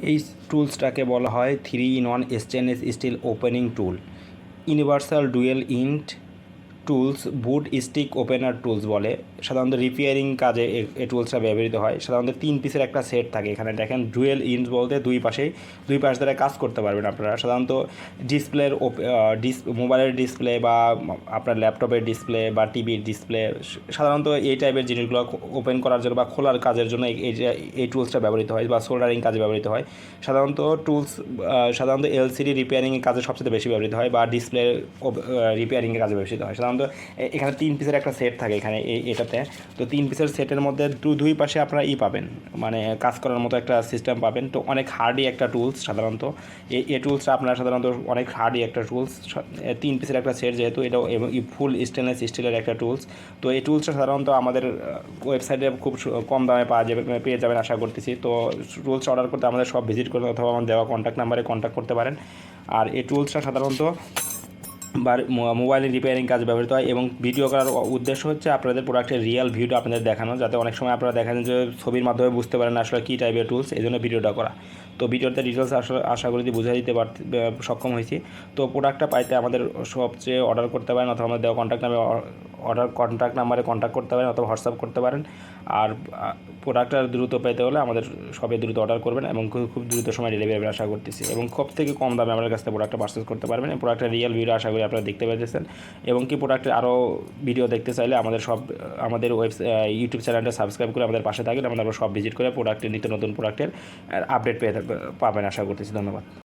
এই টুলসটাকে বলা হয় 3-in-1 স্টেনলেস স্টিল ওপেনিং টুল, ইউনিভার্সাল ডুয়েল ইন্ট টুলস, বুট স্টিক ওপেনার টুলস বলে। সাধারণত রিপেয়ারিং কাজে এই টুলসটা ব্যবহৃত হয়। সাধারণত 3 পিসের একটা সেট থাকে। এখানে দেখেন ডুয়েল ইন্ট বলতে দুই পাশ দ্বারা কাজ করতে পারবেন আপনারা। সাধারণত ডিসপ্লের মোবাইলের ডিসপ্লে বা আপনার ল্যাপটপের ডিসপ্লে বা টিভির ডিসপ্লে, সাধারণত এই টাইপের জিনিসগুলো ওপেন করার জন্য বা খোলার কাজের জন্য এই টুলসটা ব্যবহৃত হয়, বা সোল্ডারিং কাজে ব্যবহৃত হয়। সাধারণত এলসিডি রিপেয়ারিংয়ের কাজে সবচেয়ে বেশি ব্যবহৃত হয়, বা ডিসপ্লে রিপেয়ারিংয়ের কাজে ব্যবহৃত হয়। সাধারণত এখানে 3 পিসের একটা সেট থাকে এখানে এটাতে। তো 3 পিসের সেটের মধ্যে দুই পাশে আপনারা পাবেন, মানে কাজ করার মতো একটা সিস্টেম পাবেন। তো অনেক হার্ডি একটা টুলস। সাধারণত এই টুলসটা আপনারা সাধারণত অনেক হার্ডি একটা টুলস। 3 পিসের একটা সেট যেহেতু, এটা এবং ফুল স্টেনলেস স্টিলের একটা টুলস। তো এই টুলসটা সাধারণত আমাদের ওয়েবসাইটে খুব কম দামে পেয়ে যাবেন আশা করতেছি। তো টুলস অর্ডার করতে আমাদের সব ভিজিট করুন, অথবা আমার দেওয়া কন্ট্যাক্ট নাম্বারে কন্ট্যাক্ট করতে পারেন। আর এই টুলসটা সাধারণত মোবাইলের রিপেয়ারিং কাজ ব্যবহৃত হয়, এবং ভিডিও করার উদ্দেশ্য হচ্ছে আপনাদের প্রোডাক্টের রিয়েল ভিউটা আপনাদের দেখানো, যাতে অনেক সময় আপনারা দেখেন যে ছবির মাধ্যমে বুঝতে পারেন আসলে কী টাইপের টুলস, এই জন্য ভিডিওটা করা। তো ভিডিওতে ডিটেলস আসলে আশা করি বুঝিয়ে দিতে সক্ষম হয়েছি। তো প্রোডাক্টটা পাইতে আমাদের সবচেয়ে অর্ডার করতে পারেন, অথবা আমাদের দেওয়া কন্ট্যাক্ট নাম্বারে কন্ট্যাক্ট করতে পারেন, অথবা হোয়াটসঅ্যাপ করতে পারেন। আর প্রোডাক্টটা দ্রুত পেতে হলে আমাদের সবে দ্রুত অর্ডার করবেন, এবং খুব দ্রুত সময় ডেলিভারি আশা করতেছি, এবং খুব থেকে কম দামে আমাদের কাছ থেকে প্রোডাক্টটা পারচেস করতে পারবেন। এই প্রোডাক্টের রিয়েল ভিডিও আশা করি আপনারা দেখতে পেয়েছেন। এবং কি প্রোডাক্টের আরও ভিডিও দেখতে চাইলে আমাদের ইউটিউব চ্যানেলটা সাবস্ক্রাইব করে আমাদের পাশে থাকেন। আমাদের সব ভিজিট করে প্রোডাক্টের নিত্য নতুন প্রোডাক্টের আপডেট পাবেন আশা করতেছি। ধন্যবাদ।